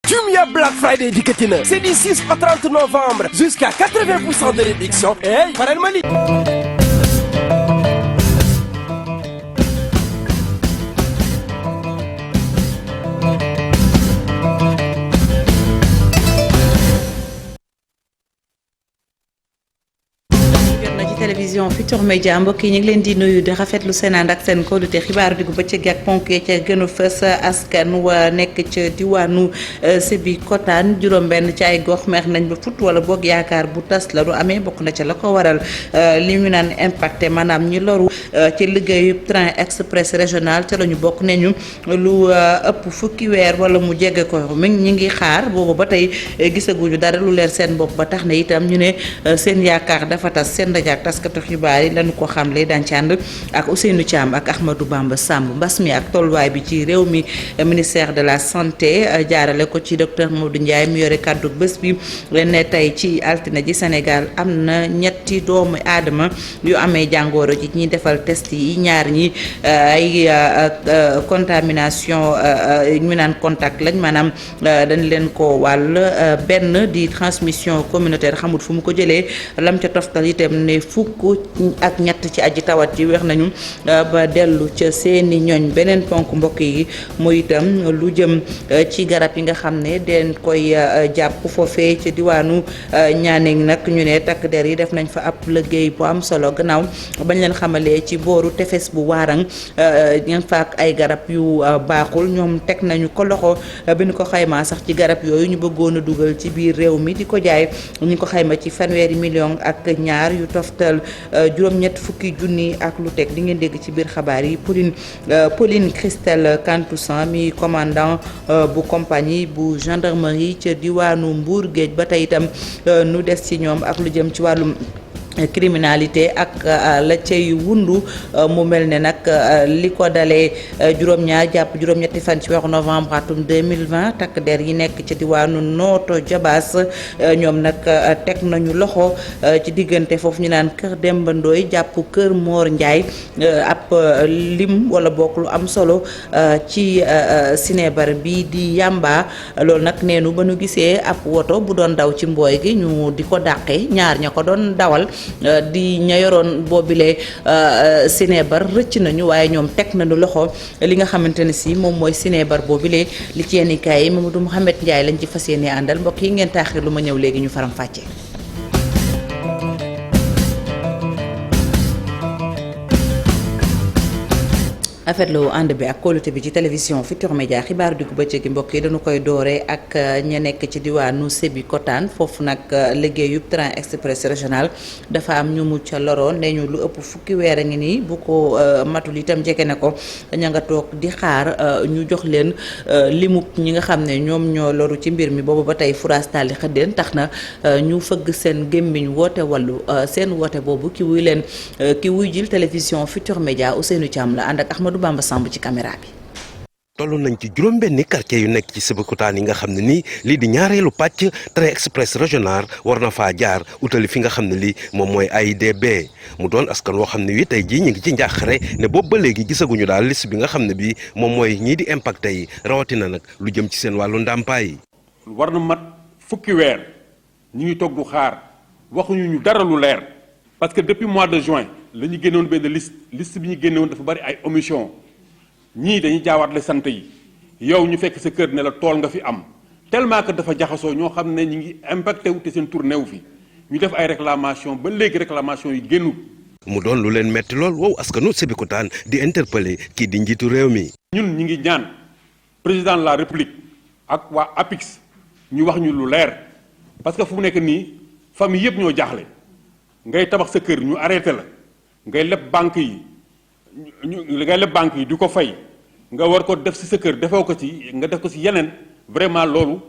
Jumia Black Friday dikkati na. C'est du 6 au 30 novembre. Jusqu'à 80% de réduction. Hey, paral Mali. télévision Futurs Médias mbokk yi ñu ngi leen di nuyu di rafetlu seen ànd ak seen kóolute xibaaru diggu bëccëg ak ponk yi ca gën a fës askan wa nekk ca diwaanu Sébikotane juróom-benn ci ay gox mer nañ ba fut wala boog yaakaar bu tas la du amee bokk na ca la ko waral li ñu naan impacté maanaam ñi loru ci liggéeyu train express régional ca la ñu bokk ne ñu lu ëpp fukki weer wala mu jege ko mi ñi ngi xaar boobu ba tey gisaguñu dara lu leer seen bopp ba tax na itam ñu ne seen yaakaar dafa tas seen ndaje taskatu xibaar yi lañu ko xamle daan ci ànd ak Ousseynou Thiam ak Ahmadou Bamba Samb mbas mi ak tolluwaay bi ci réew mi ministère de la santé jaarale ko ci docteur Modou Ndiaye mi yore kàddu bés bi ne tey ci altine ji Sénégal am na ñetti doomu aadama yu amee jàngoro ji ñuy defal test yi ñaar ñi ay contamination ñu naan contact lañ maanaam dañ leen ko wàll benn di transmission communautaire xamul fu mu ko jëlee lam ca toftal itam ne fukk ak ñett ci aji tawat yi weex nañu ba dellu ca seeni ñoñ beneen ponk mbokk yi muy itam lu jëm ci garab yi nga xam ne den koy jàpp foofee ci diwaanu Nianing nag ñu ne takk der yi def nañ fa ab liggéey bu am solo gannaaw bañ leen xamalee ci booru tefes bu Waarang ñan fa ak ay garab yu baaxul ñoom teg nañu ko loxo bi ñu ko xaymaa sax ci garab yooyu ñu bëggoon a dugal ci biir réew mi di ko jaay ñu ko xayma ci fanweeri million ak ñaar yu toftal juróom-ñett fukki junni ak lu teg di ngeen dégg ci biir xabaar yi Pauline Christelle Kantoussan mi commandant bu compagnie bu gendarmerie ca diwaanu Mbour Géej ba tey itam nu des ci ñoom ak lu jëm ci wàllum criminalité ak la cay wundu mu mel ne nag li ko dalee juróom-ñaar jàpp juróom-ñetti fan ci weeru novembre atum 2020 takk der yi nekk ci diwaanu Notto Diobass ñoom nag teg nañu loxo ci diggante foofu ñu naan kër Demba Ndoye jàpp kër Mor Ndiaye ab lim wala bokk lu am solo ci sinébar bi di yamba loolu nag neenu ba nu gisee ab woto bu doon daw ci mbooy gi ñu di ko dàqee ñaar ña ko doon dawal di ña yoroon boobile sinébar rëcc nañu waaye ñoom teg nañu loxo li nga xamante ne si moom mooy sinébar boobile li ci yenn kaay yi Mamadou Mouhamed Ndiaye lañ ci fas yéene àndal mbokk yi ngeen taaxir lu ma ñëw léegi ñu faram fàcce. rafetlu ànd bi ak kóolute bi ci télévision Futurs Médias xibaaru diggu bëccëg gi mbokk yi dañu koy dooree ak ña nekk ci diwaanu Sébikotane foofu nag liggéeyub train express régional dafa am ñu mu ca loroon ne ñu lu ëpp fukki weer a ngi nii bu ko matul itam jege na ko ña nga toog di xaar ñu jox leen limub ñi nga xam ne ñoom ñoo loru ci mbir mi boobu ba tey furaas taali xëddeen tax na ñu fëgg seen gémmiñ woote wàllu seen woote boobu ki wuy jil télévision Futurs Médias Ousseynou Thiam la ànd ak Ahmadou Bamba Samb ci caméra bi. toll nañ ci juróom-benni quartier yu nekk ci Sébikotane yi nga xam ne nii lii di ñaareelu pàcc train express régional war na faa jaar utali fi nga xam ne lii moom mooy AIBD mu doon askan woo xam ne wi tey jii ñu ngi ci njaaxare ne boobu ba léegi gisaguñu daal liste bi nga xam ne bii moom mooy ñii di impacté yi rawatina nag lu jëm ci seen wàllu ndàmpaay yi. war na mat fukki weer ñu ngi toog du xaar waxuñu ñu dara lu leer parce que depuis mois de juin la ñu génnoon benn liste bi ñu génnewoon dafa bari ay omission ñii dañuy jaawaatle sant yi yow ñu fekk sa kër ne la tool nga fi am tellement que dafa jaxasoo ñoo xam ne ñu ngi impacté wu te seen tour newu fi ñu def ay réclamation ba léegi réclamation yi génnul. mu doon lu leen metti lool wow askanu Sébikotane di interpeller kii di njiitu réew mi. ñun ñu ngi ñaan président de la république ak waa APIX ñu wax ñu lu leer parce que fu mu nekk nii famille yëpp ñoo jaaxle ngay tabax sa kër ñu arrêté la ngay leb banque yi ngay leb banque yi di ko fay nga war ko def ci sa kër defoo ko ci nga def ko ci yeneen vraiment loolu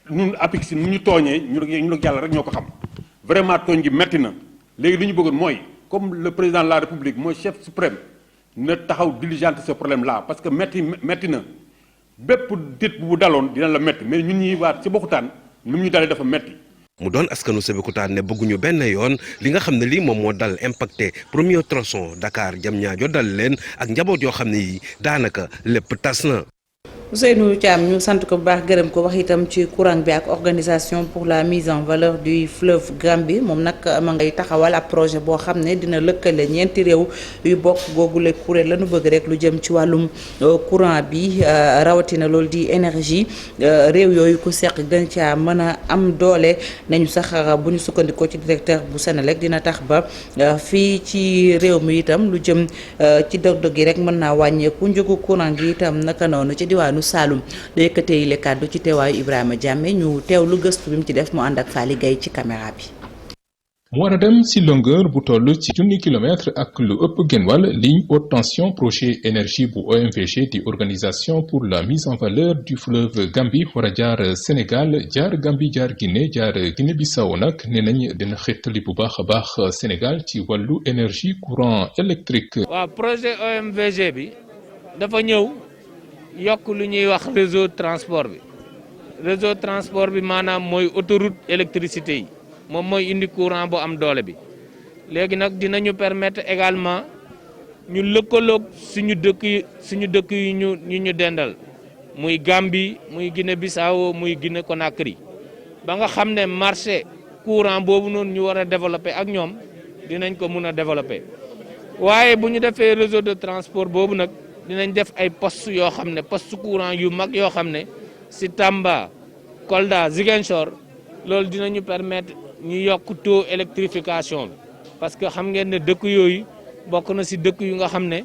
ñun APIX nu ñu tooñee ñu ne yàlla rek ñoo ko xam vraiment tooñ gi metti na léegi li ñu bëggoon mooy comme le président de la république mooy chef suprême na taxaw diligenter ce problème là parce que metti na bépp dit bu daloon dina la metti mais ñun ñuy waat ci Sébikotane nu ñu dalee dafa metti mu doon askanu Sébikotane ne bëgguñu benn yoon li nga xam ne lii moom moo dal impacté premier tronçon Dakar Diamniadio dal leen ak njaboot yoo xam ne yi daanaka lépp tas na. Ousseynou Thiam ñu sant ko bu baax gërëm ko wax itam ci courant bi ak organisation pour la mise en valeur du fleuve Gambie moom nag ma ngay taxawal ab projet boo xam ne dina lëkkale ñeenti réew yu bokk googule kuréel lañu bëgg rek lu jëm ci wàllum courant bi rawatina loolu di énergie réew yooyu ku seq gën caa mën a am doole nañu sax bu ñu sukkandikoo ci directeur bu Senelec dina tax ba fii ci réew mi itam lu jëm ci dog-dog yi rek mën naa wàññeeku njëgu courant gi itam naka noonu ci diwaanu Saloum da yëkkatee yi le kàddu ci teewaayu Ibrahima Diame ñu teew lu gëstu bi mu ci def mu ànd ak Fally Gueye ci caméra bi. mu war a dem ci longueur bu toll ci 1000 kilomètres ak lu ëpp genn wàll ligne haute tension projet énergie bu OMVG di organisation pour la mise en valeur du fleuve Gambie war a jaar Sénégal jaar Gambie jaar Guinée jaar Guinée-Bissau nag nee nañ dina xettali bu baax a baax Sénégal ci wàllu énergie courant électrique. waaw projet OMVG bi dafa ñëw yokk lu ñuy wax réseau transport bi maanaam mooy autoroute électricité yi. moom mooy indi courant bu am doole bi léegi nag dinañu permettre également ñu lëkkaloog suñu dëkk yi ñu dendal muy Gambie muy Guinée-Bissau muy Guinée Conakry ba nga xam ne marché courant boobu noonu ñu war a développer ak ñoom dinañ ko mun a développer waaye bu ñu defee réseau de transport boobu nag dinañ def ay postes yoo xam ne poste courant yu mag yoo xam ne si Tamba Kolda Ziguinchor loolu dinañu permettre ñu yokk taux électrification bi parce que xam ngeen ne dëkk yooyu bokk na ci dëkk yu nga xam ne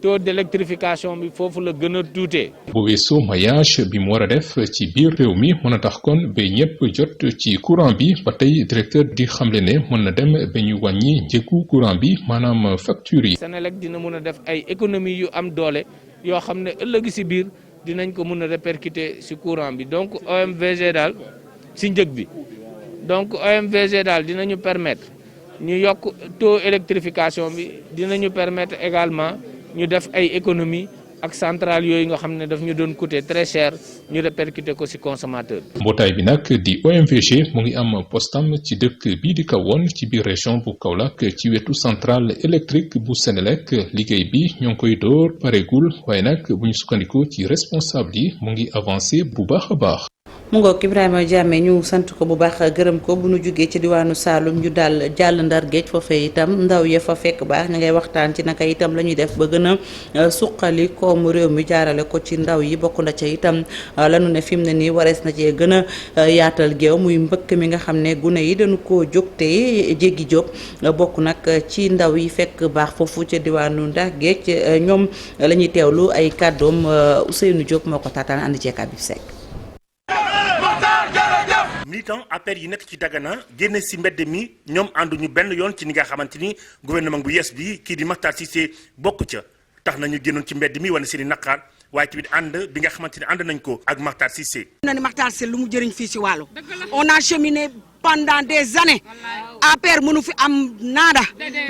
taux d'électrification bi foofu la gën a tuutee. bu weesoo maillage bi mu war a def ci biir réew mi mën a tax kon ba ñëpp jot ci courant bi ba tey directeur di xamle ne mën na dem ba ñu wàññi njëgu courant bi maanaam facture yi. Senelec dina mën a def ay économie yu am doole yoo xam ne ëllëg ci biir dinañ ko mën a répercuter ci courant bi donc OMVG daal ci njëg bi. donc OMVG daal dinañu permettre ñu yokk taux électrification bi dinañu permettre également ñu def ay économie ak centrale yooyu nga xam ne daf ñu doon coûter très cher ñu répercuter ko ci consommateur bi. mbootaay bi nag di OMVG mu ngi am postam ci dëkk bii di Kahone ci biir région bu Kaolack ci wetu centrale électrique bu Senelec liggéey bi ñoo ngi koy door pareegul waaye nag bu ñu sukkandikoo ci responsable yi mu ngi avancé bu baax a baax. mu ngoog Ibrahima Diame ñu sant ko bu baax gërëm ko bu nu jugee ci diwaanu Saloum ñu daal jàll Ndar Géej foofee itam ndaw ya fa fekk baax ña ngay waxtaan ci naka itam la ñuy def ba gën a suqali koomu réew mi jaarale ko ci ndaw yi bokk na ca itam lanu ne fi mu ne nii warees na cee gën a yaatal géew muy mbëkk mi nga xam ne gune yi dañu koo jóg te jéggi jóg bokk nag ci ndaw yi fekk baax foofu ca diwaanu Ndar Géej ñoom la ñuy teewlu ay kàddoom Ousseynou Diop moo ko taataan ànd ceeg Abib Seck. militant APR yi nekk ci Dagana génne si mbedd mi ñoom ànduñu benn yoon ci ni nga xamante ni gouvernement bu yees bi kii di Makhtar Cissé bokk ca tax nañu génnoon ci mbedd mi wane seen i naqaar waaye tamit ànd bi nga xamante ni ànd nañ ko ak Makhtar Cissé. na ni Makhtar Cissé lu mu jëriñ fii si Waalo on a cheminé pendant des années APR mënu fi am naada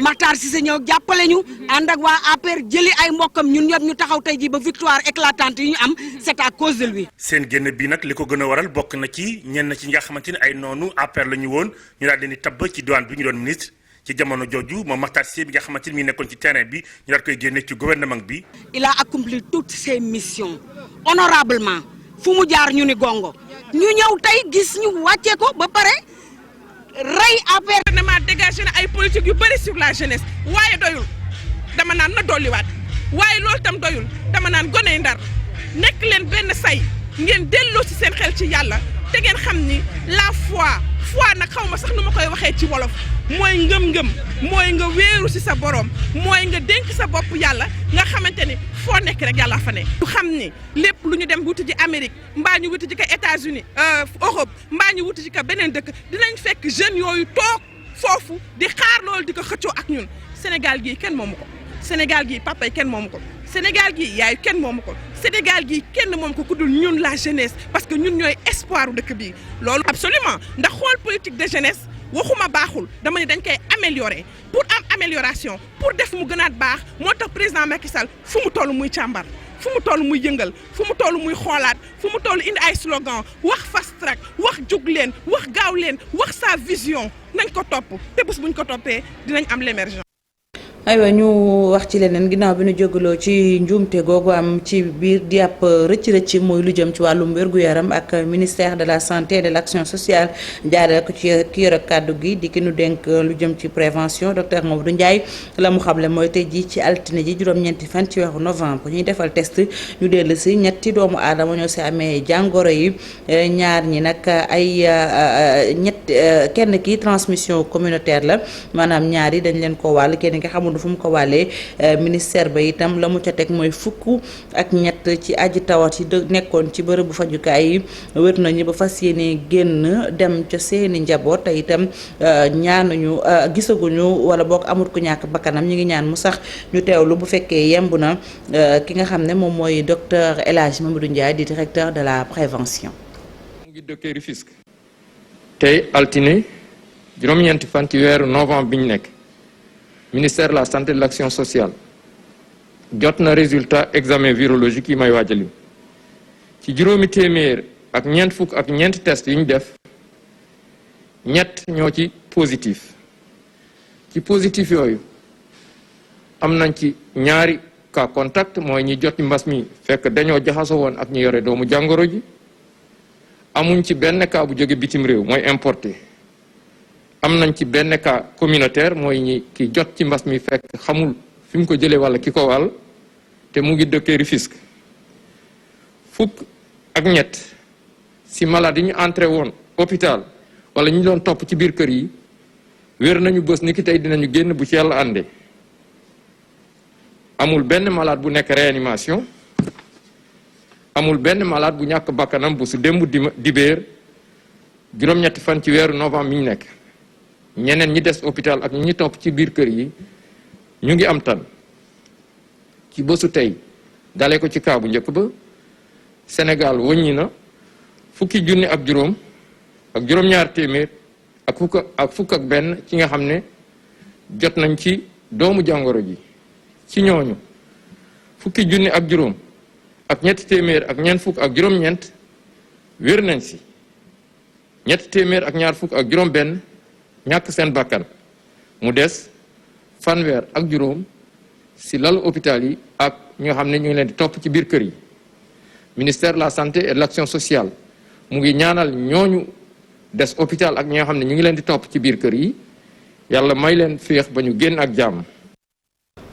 Makhtar Cissé ñëw jàppale ñu ànd ak waa APR jëli ay mbokkam ñun ñëpp ñu taxaw tey ji ba victoire éclatante yi ñu am c'est à cause de lui. seen génn bi nag li ko gën a waral bokk na ci ñenn ci nga xamante ni ay noonu APR la ñu woon ñu daal leen di tabb ci douane bi ñu doon ministre ci jamono jooju moom Makhtar Cissé bi nga xamante ni mi nekkoon ci terrain bi ñu daal koy génne ci gouvernement bi. il a accompli toutes ses missions honorablement fu mu jaar ñu ni gongo ñu ñëw tey gis ñu wàccee ko ba pare. rey APR. gouvernement dégagé na ay politique yu bëri sur la jeunesse waaye doyul dama naan na dolliwaat waaye loolu tam doyul dama naan gone Ndar nekk leen benn say ngeen delloo ci seen xel ci yàlla te ngeen xam ni la foi nag xaw ma sax nu ma koy waxee ci wolof mooy ngëm-ngëm mooy nga wéeru ci sa borom mooy nga dénk sa bopp yàlla nga xamante ni foo nekk rek yàlla fa ne. ñu xam ni lépp lu ñu dem wuti ji Amérique mbaa ñu wuti ji ko États-Unis Europe mbaa ñu wuti ji ko beneen dëkk dinañ fekk jeunes yooyu toog foofu di xaar loolu di ko xëccoo ak ñun Sénégal gii kenn moomu ko Sénégal gii papa yi kenn moomu ko Sénégal gii yaayu kenn moomu ko Sénégal gii kenn moom ko ku dul ñun la jeunesse parce que ñun ñooy espoir u dëkk bii loolu absolument ndax xool politique de jeunesse waxuma baaxul dama ne dañ koy améliorer pour am amélioration pour def mu gënaat baax moo tax président Macky Sall fu mu toll muy càmbar fu mu toll muy yëngal fu mu toll muy xoolaat fu mu toll indi ay slogan wax fast track wax jug leen wax gaaw leen wax sa vision nañ ko topp te bés buñ ko toppee dinañ am l'émergence. aywa ñu wax ci leneen ginnaaw bi ñu jógaloo ci njuumte googu am ci biir di ab rëcc-rëcc mooy lu jëm ci wàllum wér-gu-yaram ak ministère de la santé et de l'action sociale jaarale ko ci ki yor kàddu gi di ki nu dénk lu jëm ci prévention docteur Mamadou Ndiaye la mu xamle mooy tey jii ci altine ji juróom-ñeenti fan ci weeru novembre ñuy defal test ñu dellu si ñetti doomu aadama ñoo si amee jàngoro yi ñaar ñi nag ay kenn ki transmission communautaire la maanaam ñaar yi dañ leen ko wàll kenn ki xamul fu mu ko wàllee ministère ba itam la mu ca teg mooy fukk ak ñett ci aji tawat yi nekkoon ci bërëbu fajukaay yi wër nañu ba fas yéene génn dem ca seeni njaboot te itam ñaanuñu gisaguñu wala boog amut ku ñàkk bakkanam ñu ngi ñaan mu sax ñu teewlu bu fekkee yemb na ki nga xam ne moom mooy docteur El Hadj Mamadou Ndiaye di directeur de la prévention. mu ngi dëkkee Rufisque tey altine juróom-ñeenti fan ci weeru novembre bi ñu nekk. ministère de la santé et de l'action sociale jot na résultat examen virologique yi may waajalim ci juróomi téeméer ak ñeent fukk ak ñeent test yi ñu def ñett ñoo ci positif ci positif yooyu am nañ ci ñaari cas contact mooy ñi jot mbas mi fekk dañoo jaxasoo woon ak ñi yore doomu jàngoro ji amuñ ci benn cas bu jóge bitim réew mooy importé am nañ ci benn cas communautaire mooy ñi ki jot ci mbas mi fekk xamul fi mu ko jëlee walla ki ko wàll te mu ngi dëkkee Rufisque fukk ak ñett si malade yi ñu entré woon hôpital walla ñu doon topp ci biir kër yi wér nañu bés ni ki tey dinañu génn bu ci yàlla ànde amul benn malade bu nekk réanimation amul benn malade bu ñàkk bakkanam bu su démb dibéer juróom-ñetti fan ci weeru novembre mi ñu nekk ñeneen ñi des hôpital ak ñi topp ci biir kër yi ñu ngi am tan ci bésu tey dalee ko ci kaa bu njëkk ba Sénégal wëññi na fukki junni ak juróom ak juróom-ñaar téeméer ak fukk ak benn ci nga xam ne jot nañ ci doomu jàngoro ji ci ñooñu fukki junni ak juróom ak ñetti téeméer ak ñeent fukk ak juróom-ñeent wér nañ si ñetti téeméer ak ñaar fukk ak juróom benn ñàkk seen bakkan mu des fanweer ak juróom si lalu hôpital yi ak ñi nga xam ne ñu ngi leen di topp ci biir kër yi ministère de la santé et de l'action sociale mu ngi ñaanal ñooñu des hôpital ak ñi nga xam ne ñu ngi leen di topp ci biir kër yi yàlla may leen féex ba ñu génn ak jàmm.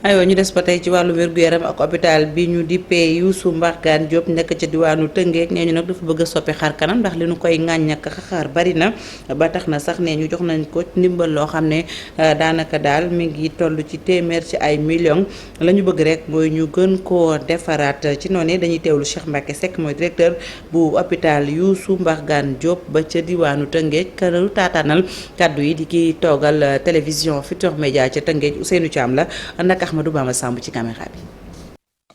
aywa ñu des ba tey ci wàllu wér-gu-yaram ak hôpital bi ñu dippee Youssou Mbargane Diop nekk ca diwaanu Tëngéej nee ñu nag dafa bëgg a soppi xar kanam ndax li ñu koy ŋàññ ak xaxaar bari na ba tax na sax nee ñu jox nañ ko ndimbal loo xam ne daanaka daal mi ngi toll ci téeméer ci ay millions la ñu bëgg rek mooy ñu gën koo defaraat ci noonu dañuy teewlu Cheikh Mbacke Seck mooy directeur bu hôpital Youssou Mbargane Diop ba ca diwaanu Tëngéej këru taataanal kaddu yi di ki toogal télévision Futurs Médias ca Tëngéej Ousseynou Thiam la naka Ahmadou Bamba Samb ci caméra bi.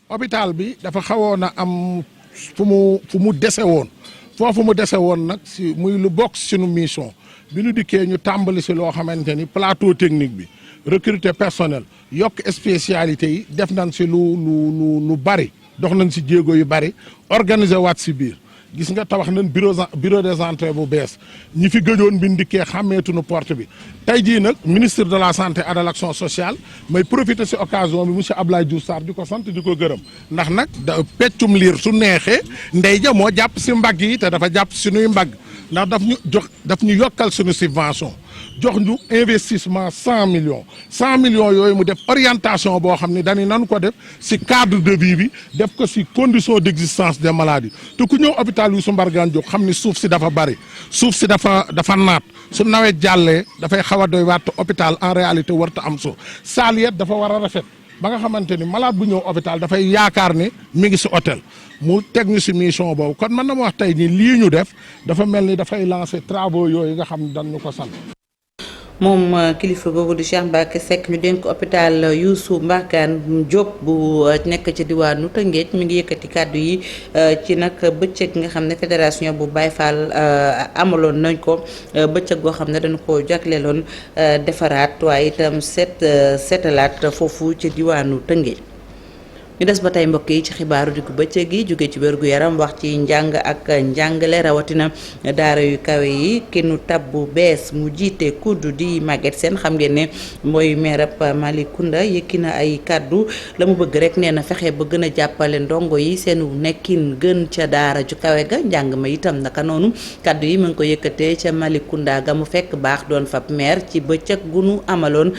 hôpital bi dafa xawoon a am fu mu dese woon foofu mu dese woon nag si muy lu bokk sunu mission bi nu dikkee ñu tàmbali si loo xamante ni plateau technique bi recruter personnel yokk spécialité yi def nañ si lu bari dox nañ si jéego yu bari organiser waat si biir. gis nga tabax nañ bureau des entrées bu bees ñi fi gëjoon bi ndikkee xàmmeetuñu porte bi tey jii nag ministre de la santé et de l'action sociale may profiter si occasion bi monsieur Abdoulaye Diouf Sarr di ko sant di ko gërëm ndax nag peccum liir su neexee ndey ja moo jàpp si mbagg yi te dafa jàpp suñuy mbagg ndax daf ñu yokkal suñu subvention jox ñu investissement 100 millions yooyu mu def orientation boo xam ne dañu nan ko def si cadre de vie bi def ko si condition d'existence des maladies te ku ñëw hôpital Youssou Mbargane Diop xam ni suuf si dafa bari suuf si dafa naat su nawet jàllee dafay xaw a doy waat hôpital en réalité warta am suuf saaliet dafa war a rafet ba nga xamante ni malade bu ñëw hôpital dafay yaakaar ne mi ngi si hôtel mu teg ñu si mission boobu kon man na ma wax tey ni lii ñu def dafa mel ni dafay lancer travaux yooyu nga xam ne dañ ñu ko sant. moom kilifa googu di Cheikh Mbacke Seck ñu dénk hôpital Youssou Mbargane Diop bu nekk ci diwaanu Tëngéej mi ngi yëkkati kàddu yi ci nag bëccëg nga xam ne fédération bu Baye Fall amaloon nañ ko bëccëg goo xam ne dañu ko jagleeloon defaraat waaye itam setalaat foofu ci diwaanu Tëngéej. ñu des ba tey mbokk yi ci xibaaru diggu bëccëg gi jóge ci wérgu yaram wax ci njàng ak njàngale rawatina daara yu kawe yi ki nu tab bu bees mu jiite kuddu di Maguette Sène xam ngeen ne mooy maire ab Malicounda yëkki na ay kàddu la mu bëgg rek nee na fexe ba gën a jàppale ndongo yi seenu nekkin gën ca daara ju kawe ga njàng ma itam naka noonu kàddu yi mu ngi ko yëkkatee ca Malicounda ga mu fekk baax doon fab maire ci bëccëg gu nu amaloon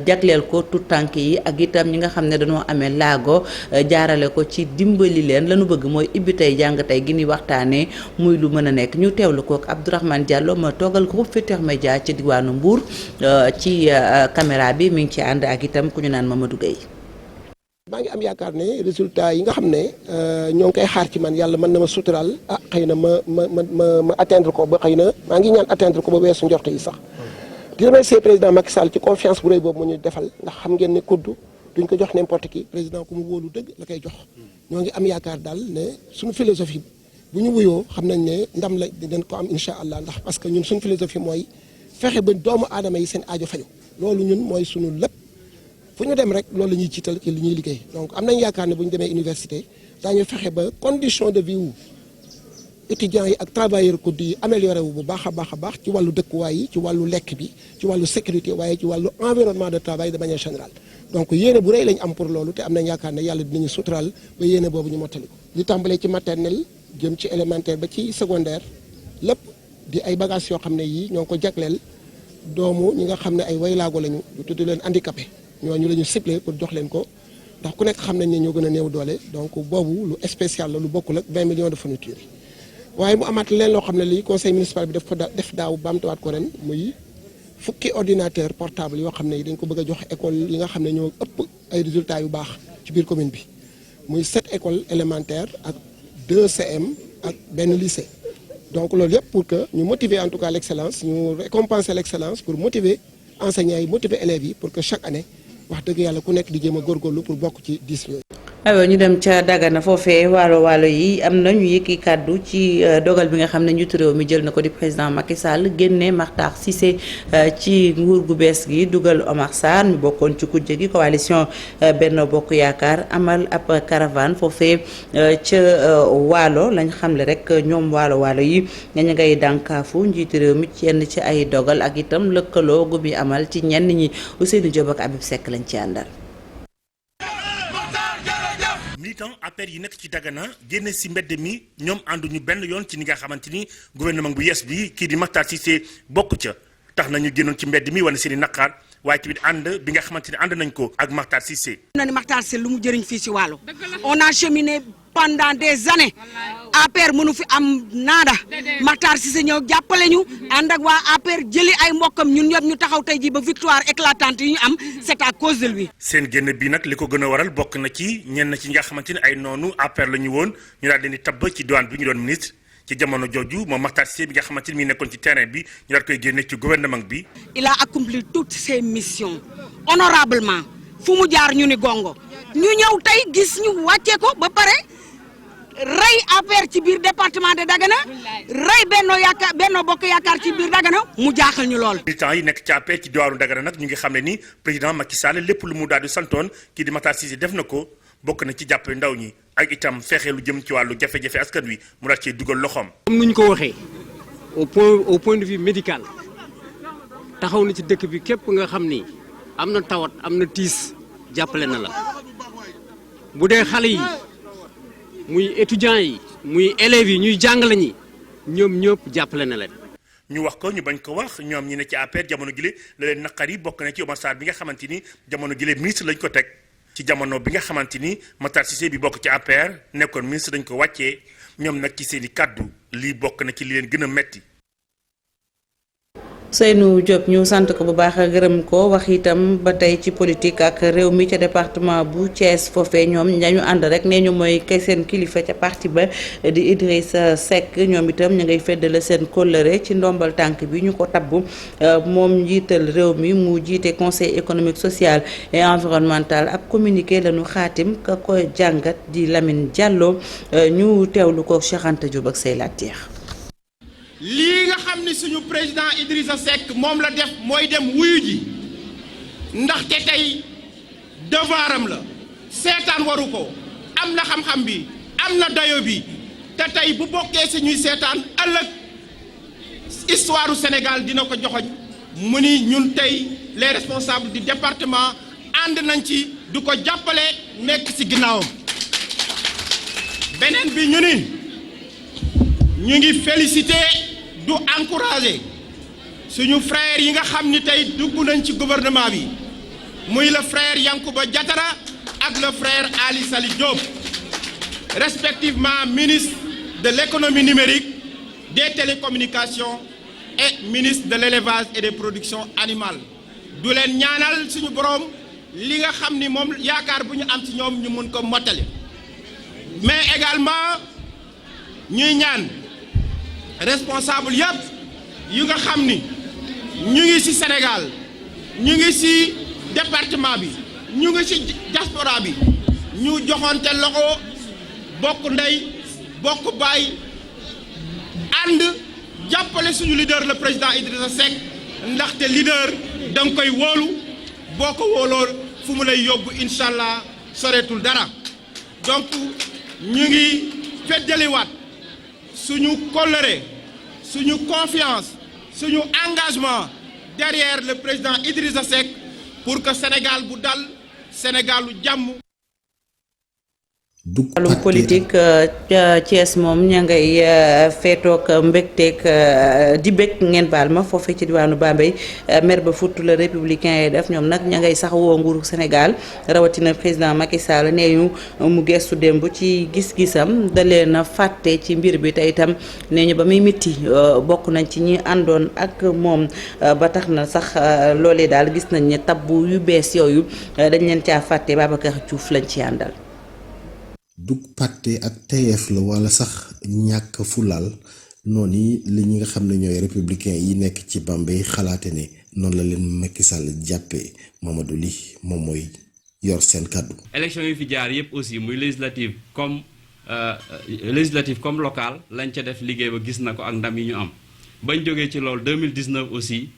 jagleel ko tout tànk yi ak itam ñi nga xam ne dañoo amee laago jaarale ko ci dimbali leen lañu bëgg mooy ibbi tey jàng tey gi ni waxtaanee muy lu mën a nekk ñu teewlu ko ak Abdourahmane Diallo ma toogal groupe Futurs Médias ci diwaanu Mbour ci caméra bi mi ngi ci ànd ak itam ku ñu naan Mamadou Gueye. maa ngi am yaakaar ne résultat yi nga xam ne ñoo ngi koy xaar ci man yàlla mën na ma suturaal xëy na ma atteindre ko ba xëy na maa ngi ñaan atteindre ko ba weesu njort yi sax di remercier président Macky Sall ci confiance bu rëy boobu mu ñu defal ndax xam ngeen ne kuddu duñ ko jox n'importe qui président ku mu wóolu dëgg la koy jox ñoo ngi am yaakaar daal ne suñu philosophie bu ñu wuyoo xam nañ ne ndam la dinañ ko am incha allah ndax parce que ñun suñu philosophie mooy fexe ba doomu aadama yi seen aajo faju loolu ñun mooy suñu lépp fu ñu dem rek loolu la ñuy ciital ci li ñuy liggéey donc am nañ yaakaar ne bu ñu demee université daañu fexe ba condition de vie wu étudiants yi ak travailleurs kuddu yi amélioré wu bu baax a baax ci wàllu dëkkuwaay yi ci wàllu lekk bi ci wàllu sécurité waaye ci wàllu environnement de travail de manière générale donc yéene bu rëy lañ am pour loolu te am nañ yaakaar ne yàlla dinañu suturaal ba yéene boobu ñu mottali ko li tàmbalee ci maternelle jëm ci élémentaire ba ci secondaire lépp di ay bagages yoo xam ne yii ñoo ngi ko jagleel doomu ñi nga xam ne ay waylaago lañu ñu tudd leen handicapé ñooñu la ñu ciblé pour jox leen ko ndax ku nekk xam nañ ne ñoo gën a néew doole donc boobu lu spécial la lu bokkul ak 20 millions de fourniture yi waaye mu amaat leen loo xam ne lii conseil municipal bi def daaw baamtuwaat ko ren muy fukki ordinateur portable yoo xam ne yi dañ ko bëgg a jox école yi nga xam ne ñoo ëpp ay résultats yu baax ci biir commune bi muy 7 écoles élémentaires ak 2 CM ak benn lycée donc loolu yëpp pour que ñu motiver en tout cas l'excellence ñu récompenser l'excellence pour motiver enseignants yi motiver élèves yi pour que chaque année wax dëgg yàlla ku nekk di jéem a góorgóorlu pour bokk ci 10 yooyu. aywa ñu dem ca Dagana foofee waalo yi am na ñu yëkki kàddu ci dogal bi nga xam ne njiitu réew mi jël na ko di président Macky Sall génne Makhtar Cissé ci nguur gu bees gi dugal Omar Sarr mi bokkoon ci kujje gi coalition Benno Bokk Yaakaar amal ab caravane foofee ca waalo lañ xamle rek ñoom waalo yi ñañu ngay dànkaafu njiitu réew mi ci yenn ci ay dogal ak itam lëkkaloo gu bi amal ci ñenn ñi Ousseynou Diop ak Habib Seck lañ ci àndal. militant APR yi nekk ci Dagana génne si mbedd mi ñoom ànduñu benn yoon ci ni nga xamante ni gouvernement bu yes bi kii di Makhtar Cissé bokk ca tax nañu génnoon ci mbedd mi wane seen i naqaar waaye tamit ànd bi nga xamante ni ànd nañ ko ak Makhtar Cissé. na ni Makhtar Cissé lu mu jëriñ fii si Waalo on a cheminé pendant des années APR mënu fi am naada Makhtar Cissé ñëw jàppale ñu ànd ak waa APR jëli ay mbokkam ñun ñëpp ñu taxaw tey ji ba victoire éclatante yi ñu am c'est à cause de lui. seen génn bi nag li ko gën a waral bokk na ci ñenn ci nga xamante ni ay noonu APR la ñu woon ñu daal leen di tabb ci douane bi ñu doon ministre ci jamono jooju moom Makhtar Cissé bi nga xamante ni mi nekkoon ci terrain bi ñu daal koy génne ci gouvernement bi. il a accompli toutes ses missions honorablement fu mu jaar ñu ni gongo ñu ñëw tey gis ñu wàccee ko ba pare. rey APR ci biir département de Dagana rey Benno Bokk Yaakaar ci biir Dagana mu jaaxal ñu lool. militants yi nekk ci APR ci diwaanu Dagana nag ñu ngi xam ne ni président Macky Sall lépp lu mu daal di santoon kii di Makhtar Cissé def na ko bokk na ci jàppale ndaw ñi ak itam fexe lu jëm ci wàllu jafe-jafe askan wi mu daal cee dugal loxoom. comme ni ñu ko waxee au point de vue médical taxaw na ci dëkk bi képp nga xam ni am na tawat am na tiis jàppale na la bu dee xale yi. muy étudiants yi muy élèves yi ñuy jàngale ñi ñoom ñëpp jàppale na leen. ñu wax ko ñu bañ ko wax ñoom ñi ne ci APR jamono jile la leen naqar yi bokk na ci Omar Sarr bi nga xamante ni jamono jile ministre lañ ko teg ci jamono bi nga xamante ni Makhtar Cissé bi bokk ci APR nekkoon ministre dañ ko wàccee ñoom nag ci seen i kàddu lii bokk na ci li leen gën a metti. Seynou Diop ñu sant ko bu baax gërëm ko wax itam ba tey ci politique ak réew mi ca département bu Thiès foofee ñoom ñañu ànd rek nee ñu mooy kay seen kilifa ca parti ba di Idrissa Seck ñoom itam ñu ngay feddale seen kóllëre ci ndombal tànk bi ñu ko tabbu moom njiital réew mi mu jiite conseil économique social et environnemental ak communiqué lañu xaatim ka koy jàngat di Lamine Diallo ñu teewlu ko Cheikh Anta Diop ak say laatiir lii nga xam ni suñu président Idrissa Seck moom la def mooy dem wuyu ji ndaxte tey devoiram la seetaan waru ko am na xam-xam bi am na dayo bi te tey bu bokkee si ñuy seetaan ëllëg histoire du Sénégal dina ko joxoñ mu ni ñun tey les responsables du département ànd nañ ci du ko jàppale nekk ci ginnaawam. beneen bi ñu ngi féliciter du encourager suñu frère yi nga xam ni tey dugg nañ ci gouvernement bi muy le frère Yankouba Diattara ak le frère Ali Sali Diop respectivement ministre de l'économie numérique des télécommunications et ministre de l'élevage et des productions animales du leen ñaanal suñu borom li nga xam ni moom yaakaar bu ñu am ci ñoom ñu mun ko mottali mais également ñuy ñaan responsable yëpp yu nga xam ni ñu ngi ci Sénégal ñu ngi ci département bi ñu ngi ci diaspora bi ñu joxonte loxo bokk ndey bokk baay ànd jàppale suñu leader le président Idrissa Seck ndaxte leader da nga koy wóolu boo ko wóoloo fu mu lay yóbbu incha allah soreetul dara donc ñu ngi feddaliwaat suñu kóllëre suñu confiance suñu engagement derrière le président Idrissa Seck pour que Sénégal bu dal Sénégalu jàmm. wàllum politique Thiès moom ña ngay feetoog mbégteeg di bég ngeen baal ma foofee ci diwaanu Bambey maire ba futt la républicain yi def ñoom nag ña ngay sax woo nguuru Sénégal rawatina président Macky Sall nee ñu mu gestu démb ci gis-gisam da leen a fàtte ci mbir bi te itam nee ñu ba muy mitti bokk nañ ci ñi àndoon ak moom ba tax na sax loolee daal gis nañ ne tabbu yu bees yooyu dañ leen caa fàtte Babacar Diouf lañ ci àndal. du pàtte ak tayeef la wala sax ñàkk fulaal noonu yi li ñi nga xam ne ñooy républicain yi nekk ci Bambey xalaate ne noonu la leen Macky Sall jàppee Mamadou Ly moom mooy yor seen kàddu. élection yi fi jaar yépp aussi muy législative comme local lañ ca def liggéey ba gis na ko ak ndam yi ñu am bañ jógee ci loolu 2019 aussi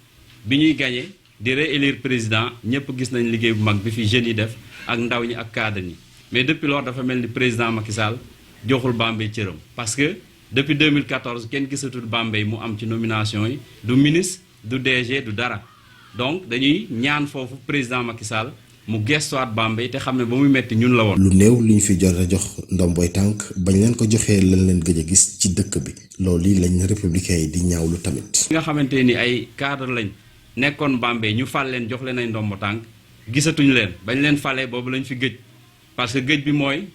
bi ñuy gagné di réélire président ñëpp gis nañ liggéey bu mag bi fi jeunes yi def ak ndaw ñi ak cadre ñi. mais depuis lors dafa mel ni président Macky Sall joxul Bambey cëram parce que depuis 2014 kenn gisatul Bambey mu am ci nomination yi du ministre du DG du dara donc dañuy ñaan foofu président Macky Sall mu gestuwaat Bambey te xam ne ba muy metti ñun la woon. lu néew li ñu fi jot a jox ndomboy tànk bañ leen ko joxee lañ leen gëj a gis ci dëkk bi loolu yi lañ républicain yi di ñaawlu tamit. nga xamante ni ay cadre lañ nekkoon Bambey ñu fal leen jox leen ay ndombo tànk gisatuñu leen bañ leen falee boobu lañ fi gëj. parce que gëj bi mooy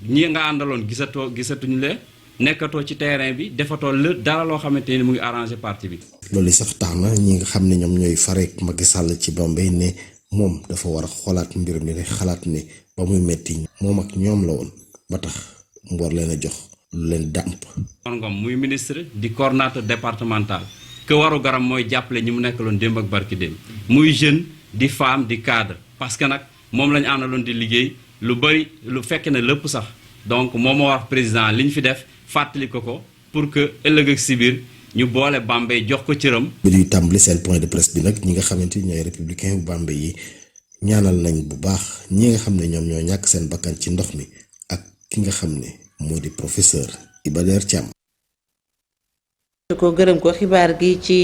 ñi nga àndaloon gisatuñu leen nekkatoo ci terrain bi defatoo dara loo xamante ni mu ngi arrangé parti bi. loolu sax tax na ñi nga xam ne ñoom ñooy fareek Macky Sall ci Bambey ne moom dafa war a xoolaat mbir mi rek xalaat ne ba muy metti moom ak ñoom la woon ba tax mu war leen a jox lu leen dàmp. Ngom muy ministre di coordonnateur départemental que waru garam mooy jàppale ñi mu nekkaloon démb ak barki démb muy jeune di femme di cadre parce que nag moom lañu àndaloon di liggéey. lu bari lu fekk na lépp sax donc moom moo wax président li ñu fi def fàttali ko pour que ëllëg ak si biir ñu boole Bambey jox ko cëram. bi ñuy tàmbali seen point de presse bi nag ñi nga xamante ni ñooy républicain bu Bambey yi ñaanal nañ bu baax ñi nga xam ne ñoom ñoo ñàkk seen bakkan ci ndox mi ak ki nga xam ne moo di professeur Iba Der Thiam. ko gërëm ko xibaar gi ci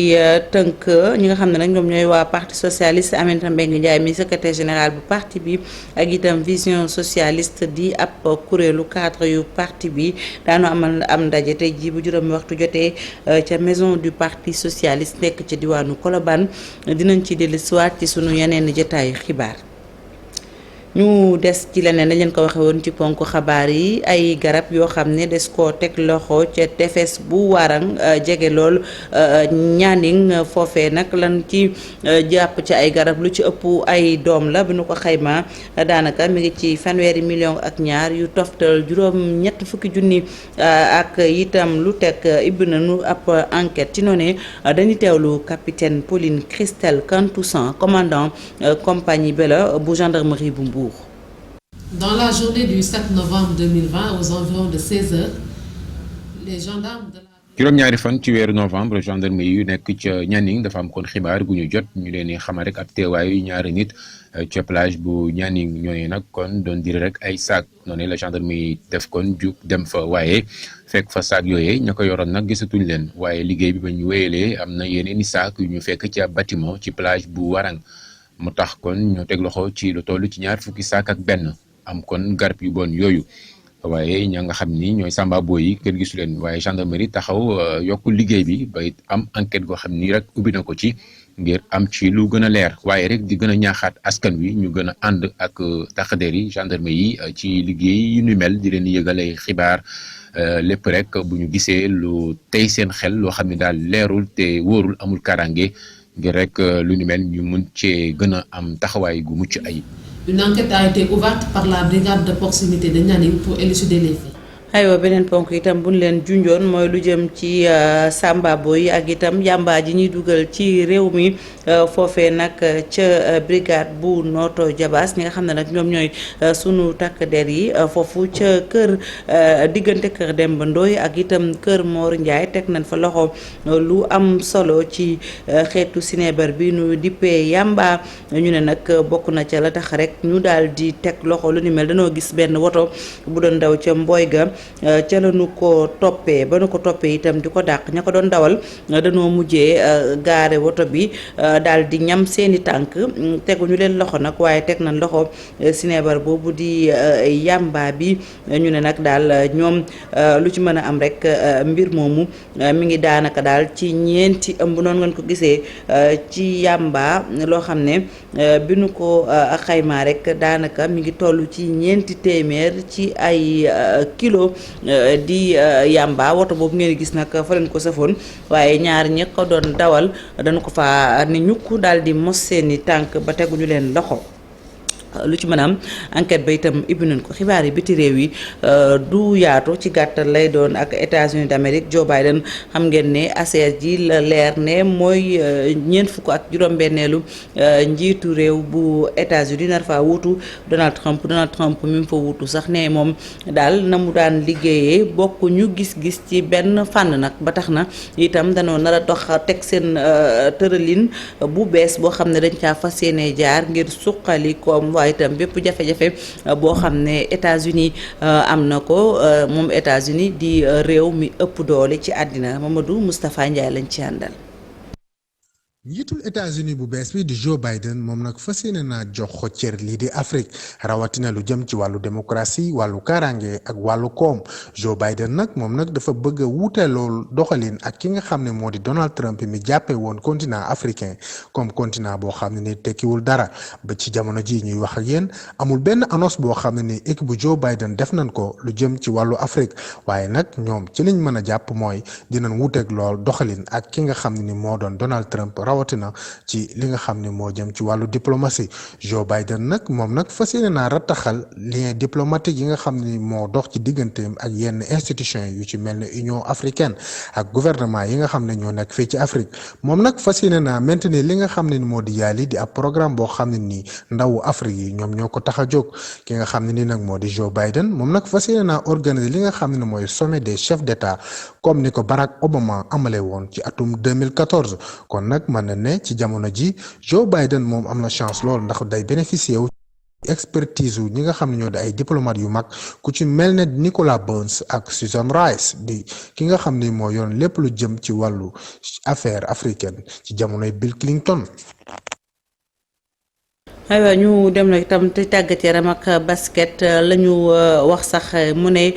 tënk ñi nga xam ne nag ñoom ñooy waa parti socialiste Aminata Mbengue Ndiaye mi secrétaire général bu parti bi ak itam vision socialiste di ab kuréelu cadre yu parti bi daanu amal am ndaje tey jii bu juróomi waxtu jotee ca maison du parti socialiste nekk ca diwaanu Colobane dinañ ci dellusiwaat ci sunu yeneen jotaayu xibaar. ñu des ci leneen dañ leen ko waxe woon ci ponk xabaar yi ay garab yoo xam ne des koo teg loxo ca tefes bu Warang jege lool Nianing foofee nag lan ci jàpp ci ay garab lu ci ëpp ay doom la bi nu ko xayma daanaka mi ngi ci fanweeri million ak ñaar yu toftal juróom ñett fukki junni ak itam lu teg ibbi nañu ab enquête ci noonu dañuy teewlu capitaine Pauline Christelle Kantoussan commandant compagnie Bella bu gendarmerie bu Mbour. Dans la journée du 7 novembre 2020, aux environs de 16 heures, les gendarmes de la juróom-ñaari fan ci weeru novembre gendarmerie yu nekk ca Nianing dafa am kon xibaar gu ñu jot ñu leen di xamal rek ab teewaayu ñaari nit ca plage bu Nianing ñooñu nag kon doon diri rek ay saak noonu la gendarmerie def kon jug dem fa waaye fekk fa saak yooyee ña ko yoroon nag gisatuñ leen waaye liggéey bi ba ñu wéyalee am na yeneen i saak yu ñu fekk ci ab bâtiment ci plage bu Warang mu tax kon ñu teg loxo ci lu toll ci 20 saak ak benn am kon garab yu bon yooyu. waaye ña nga xam ni ñooy samba booy yi kenn gisu leen waaye gendarmerie taxaw yokku liggéey bi ba it am enquête goo xam ni rek ubbi na ko ci ngir am ci lu gën a leer waaye rek di gën a ñaaxaat askan wi ñu gën a ànd ak taxadeer yi gendarmerie yi ci liggéey yu ñu mel di leen yëgal ay xibaar lépp rek bu ñu gisee lu tey seen xel loo xam ne daal leerul te wóorul amul karange ngir rek lu ñu mel ñu mun cee gën a am taxawaay gu mucc ayib. Une enquête a été ouverte par la brigade de proximité de Nianing pour élucider les faits. aywa beneen ponk itam buñ leen junjoon mooy lu jëm ci samba boy ak itam yàmbaa ji ñuy dugal ci réew mi foofee nag ca brigade bu Notto Diobass ñi nga xam ne nag ñoom ñooy sunu takk der yi foofu ca kër diggante kër Demba Ndoye ak itam kër Mor Ndiaye teg nañ fa loxo lu am solo ci xeetu sinébar bi nu dippee yàmbaa ñu ne nag bokk na ca la tax rek ñu daal di teg loxo lu ni mel dañoo gis benn woto bu doon daw ca Mboy ga ca la nu ko toppee ba nu ko toppee itam di ko dàq ña ko doon dawal dañoo mujjee gaare woto bi daal di ñam seeni tànk teguñu leen loxo nag waaye teg nañ loxo sinébar boobu di yàmbaa bi ñu ne nag daal ñoom lu ci mën a am rek mbir moomu mi ngi daanaka daal ci ñeenti ëmb noonu ngeen ko gisee ci yàmbaa loo xam ne bi nu ko xaymaa rek daanaka mi ngi toll ci 4 téeméer ci ay kilo di yamba woto boobu ngeen gis nag fa leen ko safoon waaye ñaar ñi ko doon dawal dañu ko fa ni ñukk daal di mos seeni tànk ba teguñu leen loxo lu ci mën a am enquête ba itam ibbi nañ ko xibaar yi biti réew yi du yaatu ci gàttal lay doon ak États-Unis d'Amérique Joe Biden xam ngeen ne affaire ji la leer ne mooy ñeent fukk ak juróom-benneelu njiitu réew bu États-Unis nar faa wuutu Donald Trump mi mu fa wuutu sax ne moom daal na mu daan liggéeyee bokk ñu gis-gis ci benn fànn nag ba tax na itam danoo nar a dox teg seen tëralin bu bees boo xam ne dañ caa fas yéene jaar ngir suqali koom waaye itam bépp jafe-jafe boo xam ne États-Unis am na ko moom États-Unis di réew mi ëpp doole ci àddina Mamadou Moustapha Ndiaye lañ ci àndal. njiitul États-Unis bu bees bi di Joe Biden moom nag fas yéene naa jox ko cër lii di Afrique rawatina lu jëm ci wàllu démocratie wàllu kaaraange ak wàllu koom Joe Biden nag moom nag dafa bëgg a wuute loolu doxalin ak ki nga xam ne moo di Donald Trump mi jàppee woon continent africain comme continent boo xam ne ni tekkiwul dara ba ci jamono ji ñuy wax ak yéen amul benn annonce boo xam ne ni équipe bu Joe Biden def nañ ko lu jëm ci wàllu Afrique waaye nag ñoom ci liñ mën a jàpp mooy dinañ wuuteeg lool doxalin ak ki nga xam ne ni moo doon Donald Trump rawatina ci li nga xam ne moo jëm ci wàllu diplomatie Joe Biden nag moom nag fas yéene naa rattaxal lien diplomatique yi nga xam ne moo dox ci digganteem ak yenn institutions yu ci mel ne Union africaine ak gouvernement yi nga xam ne ñoo nekk fii ci Afrique moom nag fas yéene naa maintenir li nga xam ne moo di yaali di ab programme boo xam ne nii ndawu Afrique yi ñoom ñoo ko tax a jóg ki nga xam ne ni nag moo di Joe Biden moom nag fas yéene naa organiser li nga xam ne mooy sommet des chefs d'État comme ni ko Barack Obama amale woon ci atum 2014 kon nag mën na ne ci jamono ji Joe Biden moom am na chance lool ndax day bénéficier wu expertise wu ñi nga xam ne ñoo di ay diplomate yu mag ku ci mel ne Nicolas Burns ak Susan Rice di ki nga xam ne moo yoon lépp lu jëm ci wàllu affaire africaine ci jamonoy Bill Clinton. aywa ñu dem nag itam te tàggat yaram ak basket la ñu wax sax mu ne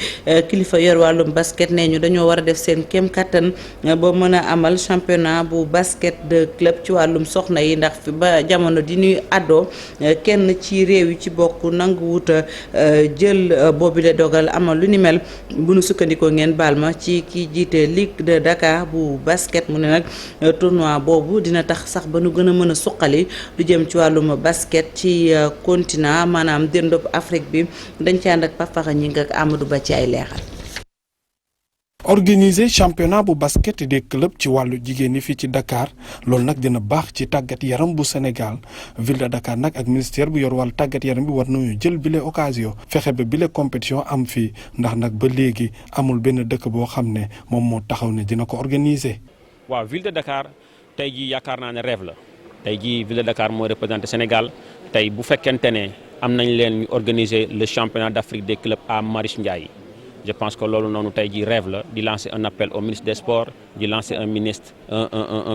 kilifa yor wàllum basket ne ñu dañoo war a def seen kéem kattan ba mën a amal championnat bu basket de club ci wàllum soxna yi ndax fi ba jamono di ñuy àddoo kenn ci réew yi ci bokk nangu wuta jël boobile dogal amal lu ni mel bu nu sukkandikoo ngeen baal ma ci ki jiite Ligue de Dakar bu basket mu ne nag tournoi boobu dina tax sax ba nu gën a mën a suqali lu jëm ci wàllum basket ci continent maanaam dëndub Afrique bi dañ ci ànd ak Pape Fakha Gningue ak Amadou Ba ci ay leeral. organiser championnat bu basket des clubs ci wàllu jigéen ñi fii ci Dakar loolu nag dina baax ci tàggat yaram bu Sénégal ville de Dakar nag ak ministère bu yor wàllu tàggat yaram bi war nañu jël bile occasion fexe ba bile compétition am fii ndax nag ba léegi amul benn dëkk boo xam ne moom moo taxaw ne dina ko organiser. waaw ville de Dakar tey jii yaakaar naa ne rêve la tey jii ville de Dakar mooy représenté Sénégal tey bu fekkente ne am nañ leen ñu organiser le championnat d'Afrique des clubs à Marius Ndiaye. Je pense que loolu noonu tey jii rêve la di lancer un appel au ministre des sports di lancer un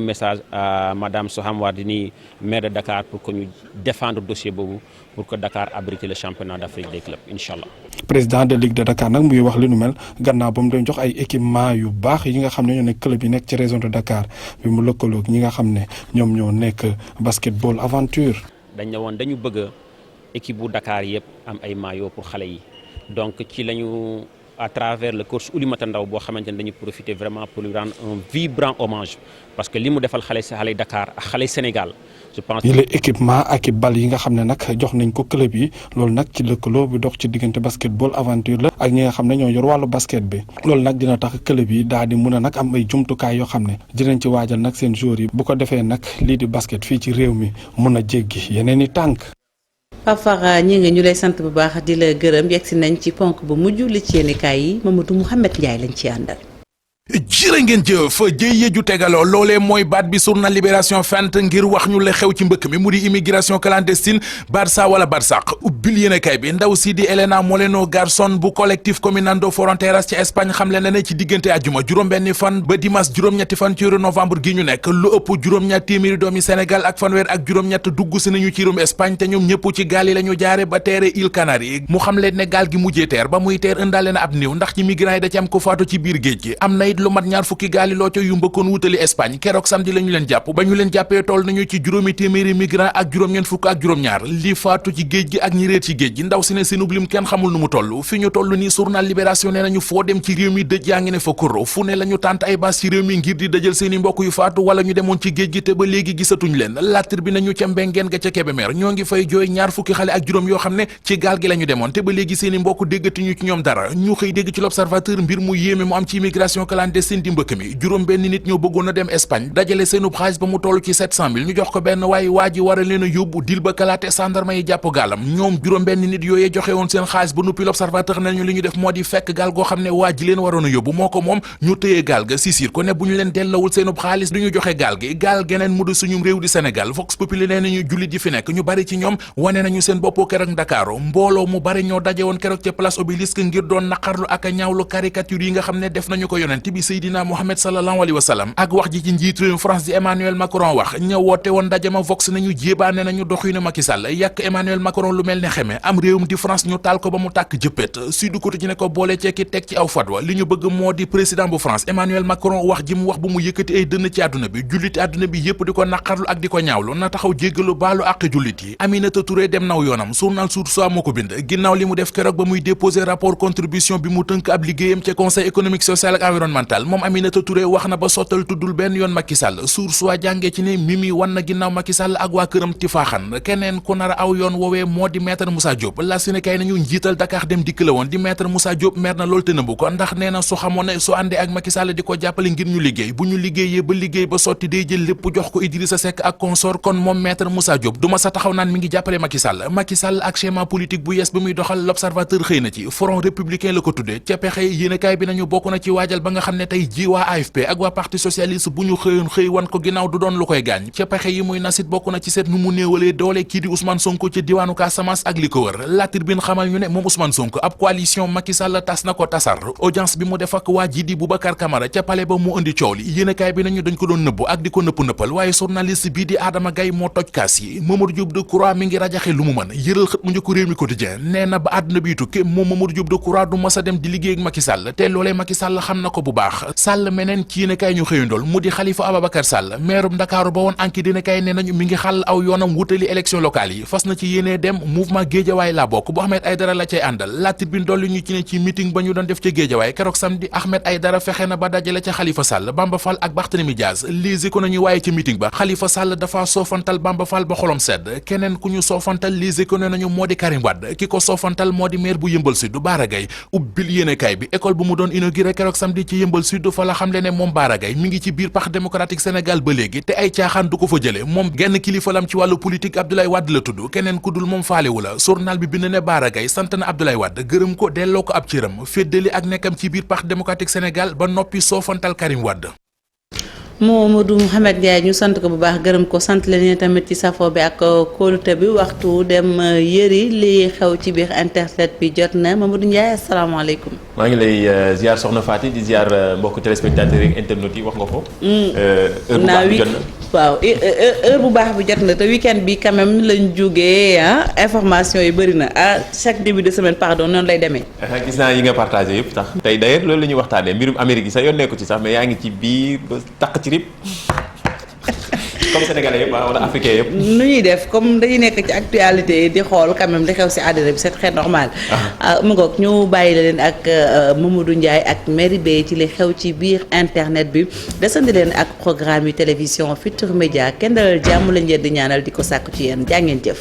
message à madame Soham Wardini maire de Dakar pour que ñu défendre dossier boobu pour que Dakar abrite le championnat d'Afrique des clubs incha allah. président de Ligue de Dakar nag muy wax li nu mel gannaaw ba mu doon jox ay équipement yu baax yi nga xam ne ñoo nekk club yi nekk ci région de Dakar bi mu lëkkaloog ñi nga xam ne ñoom ñoo nekk basketball aventure. dañ ne woon dañu bëgg équipe bu Dakar yëpp am ay maillots pour xale yi donc ci lañu. À travers le coach Oulimata Ndaw boo xamante ne dañu profiter vraiment pour lui rendre un vibrant hommage parce que li mu defal xale Dakar ak xale Sénégal je pense. yi la équipement ak i bal yi nga xam ne nag jox nañ ko club yi loolu nag ci lëkkaloo bi dox ci diggante basketball aventure la ak ñi nga xam ne ñoo yor wàllu basket bi loolu nag dina tax club yi daal di mun a nag am ay jumtukaay yoo xam ne dinañ ci waajal nag seen joueurs yi bu ko defee nag lii di basket fii ci réew mi mun a jéggi yeneen i tànk. Pafara ñi ngi ñu lay sant bu baax di la gërëm yegsi nañ ci ponk bu mujj li ci yéenekaay yi Mamadou Mouhamed Ndiaye lañ ci àndal. jërë ngeen jëf jëye ju tegaloo loolee mooy baat bi journal Libération fent ngir wax ñu la xew ci mbëkk mi mu di immigration clandestine Barça wala Barsaq ubbil yéenekaay bi ndaw si di Elena Moreno Garçon bu collectif Caminando Fronteras ci Espagne xamle na ne ci diggante àjjuma juróom-benni fan ba dimanche juróom-ñetti fan ci weeru novembre gi ñu nekk lu ëpp juróom-ñaar téeméeri doomi Sénégal ak fanweer ak juróom-ñett dugg si nañu ci réewum Espagne te ñoom ñëpp ci gaal yi la ñu jaare ba teere Îles Canaries mu xam leen ne gaal gi mujjee teer ba muy teer ëndaale na ab néew ndax ci migrants yi da ci am ko faatu ci biir géej gi am na lu mat ñaar fukki gaali looco yu mbëkkoon wutali Espagne keroog samedi la ñu leen jàpp ba ñu leen jàppee toll nañu ci juróomi téeméeri migrant ak juróom-ñeent fukk ak juróom-ñaar li faatu ci géej gi ak ñi réer ci géej gi ndaw si ne seenub lim kenn xamul nu mu toll fi ñu toll nii journal Libération nee nañu foo dem ci réew mi dëj yaa ngi ne fa kurro fu ne la ñu tànt ay bas ci réew mi ngir di dëjal seeni mbokk yu faatu wala ñu demoon ci géej gi te ba léegi gisatuñ leen Latir bi nañu ca mbengeen ga ca Kébémer ñoo ngi fay jooy ñaar fukki xale ak juróom yoo xam ne ci gaal gi la ñu demoon te ba léegi seeni mbokk déggatuñu ci ñoom dara ñu xëy dégg ci l'Observateur mbir mu yéeme mu am ci immigration clandestine di mbëkk mi juróom benn nit ñoo bëggoon a dem Espagne dajale seenub xaalis ba mu toll ci 700 000 ñu jox ko benn waaye waa ji war a leen a yóbbu dil ba kalaate sandarma yi jàpp gaalam ñoom juróom benn nit yooyee joxe woon seen xaalis ba nuppi l'Observateur nañu li ñu def moo di fekk gaal goo xam ne waa ji leen waroon a yóbbu moo ko moom ñu tëyee gaal ga sisir ko ne bu ñu leen dellawul seenub xaalis du ñu joxe gaal gi gaal geneen mu di suñum réew di Sénégal Vox Populi nee nañu jullit yi fi nekk ñu bari ci ñoom wane nañu seen bopp keroog Ndakaaru mbooloo mu bari ñoo daje woon keroog ca place Obélisque ngir doon naqarlu ak a ñaawlu caricature yi nga xam ne def nañu ko yonent bi Seydina Mohamed sallallahu alayhi wa sallam ak wax ji ci njiit réew France di Emmanuel Macron wax ña woote woon ndajama Vox nañu jéebaane nañu doxinu Macky Sall yàq Emmanuel Macron lu mel ne xeme am réewum di France ñu taal ko ba mu tàkk jëppét Sud Quotidien ne ko boole ceeki teg ci aw fatwa li ñu bëgg moo di président bu France Emmanuel Macron wax ji mu wax bu mu yëkkati ay dënn ci àdduna bi julliti àdduna bi yépp di ko naqarlu ak di ko ñaawlu na taxaw jéggalu baalu àq jullit yi Aminata Touré dem naw yoonam journal Source A moo ko bind ginnaaw li mu def keroog ba muy déposer rapport contribution bi mu tënk ab liggéeyam ca conseil économique social ak environnemental moom Aminata Touré wax na ba sottal tuddul benn yoon Macky Sall Source A jàngee ci ne Mimi wan na ginnaaw Macky Sall ak waa këram tifaaxan keneen ku nar a aw yoon woowee moo di maître Moussa Diop la si ne kay nañu njiital Dakar dem dikk la woon di maître Moussa Diop mer na loolu te nëbbu ko ndax nee na su xamoon ne su àndee ak Macky Sall di ko jàppale ngir ñu liggéey bu ñu liggéeyee ba sotti day jël lépp jox ko Idrissa Seck ak consort kon moom maître Moussa Diop du ma sa taxaw naan mi ngi jàppale Macky Sall ak schéma politique bu yees bi muy doxal l'Observateur xëy na ci front républicain la ko tudde ca pexe yéenekaay bi nañu bokk na ci waajal ba nga xam ne tey ji waa AFP ak waa parti socialiste bu ñu xëyoon xëy wan ko ginnaaw du doon lu koy gaañ ca pexe yi muy nasit bokk na ci seet nu mu néewalee doole kii di Ousmane Sonko ci diwaanu Casamance ak li ko wër La Tribune xamal ñu ne moom Ousmane Sonko ab coalition Macky Sall tas na ko tasar audience bi mu def ak waa ji di Boubacar Camara ca palais ba mu indi coow li yéenekaay bi nañu dañ ko doon nëbbu ak di ko nëpp-nëppal waaye journaliste bii di Adama Gaye moo toj kaas yi Mamadou Diop Decroix mi ngi rajaxe lu mu mën yëral xët mu njëkk réew mi quotidien nee na ba àdduna bi tukki moom Mamadou Diop Decroix du mas a dem di liggéey ak Macky Sall te loolee Macky Sall xam na ko bu baax Sall meneen ci yéenekaay ñu xëyandool mu di Khalifa Ababacar Sall maire Ndakaaru ba woon enquête dina kay ne nañu mi ngi xàll aw yoonam wutali élection locale yi fas na ci yéenee dem mouvement Guédiawaye la bokk bu Ahmed Aïdara la cay àndal La Tribune dolli ñu ci ne ci meeting ba ñu doon def ca Guédiawaye keroog samedi Ahmed Aïdara fexe na ba dajale ca Khalifa Sall Bamba Fall ak Barthélémy Diaz lise ko nañu waaye ca meeting ba Khalifa Sall dafa soofantal Bamba Fall ba xolom sedd keneen ku ñu soofantal lise ko ne nañu moo di Karim Wade ki ko soofantal moo di maire bu Yeumbeul Sud Bara Gaye ubbil yéenekaay bi école bu mu doon inauguré keroog samedi ci Yeumbeul Yeumbeul Sud fa la xamle ne moom Bara Gaye mi ngi ci biir Parti démocratique Sénégal ba léegi te ay caaxaan du ko fa jële moom genn kilifa lam ci wàllu politique Abdoulaye Wade la tudd keneen ku dul moom faalewu la journal bi bind ne Bara Gaye sant na Abdoulaye Wade gërëm ko delloo ko ab cëram féddali ak nekkam ci biir Parti démocratique Sénégal ba noppi soofantal Karim Wade. Mamadou Mouhamed Ndiaye ñu sant ko bu baax gërëm ko sant leen tamit ci safo bi ak kóolute bi waxtu dem yëri li xew ci biir internet bi jot na Mamadou Ndiaye asalaamaaleykum. maa ngi lay ziar soxna Fati di ziar mbokku téléspectateurs yi internautes yi wax nga ko. heure bu baax bi jot na waaw heure bu baax bi jot na te weekend bi quand même lañ jógee information yi bëri na chaque début de semaine pardon noonu lay demee. gis naa yi nga partagé yëpp tax tey d'ailleurs loolu la ñuy waxtaanee mbirum Amérique yi sax yoon nekku ci sax mais yaa ngi ci biir ba takk ci rib comme sénégalais yëpp wala africain yëpp. nu ñuy def comme dañuy nekk ci actualité di xool quand même di xew si àddina bi c'est très normal. mu ngoog ñu bàyyi la leen ak Mamadou Ndiaye ak Mary Bey ci li xew ci biir internet bi desandi leen ak programme yu télévision Futurs Médias kenn dalal jàmm lañ leen di ñaanal di ko sàkku ci yéen jaa ngeen jëf.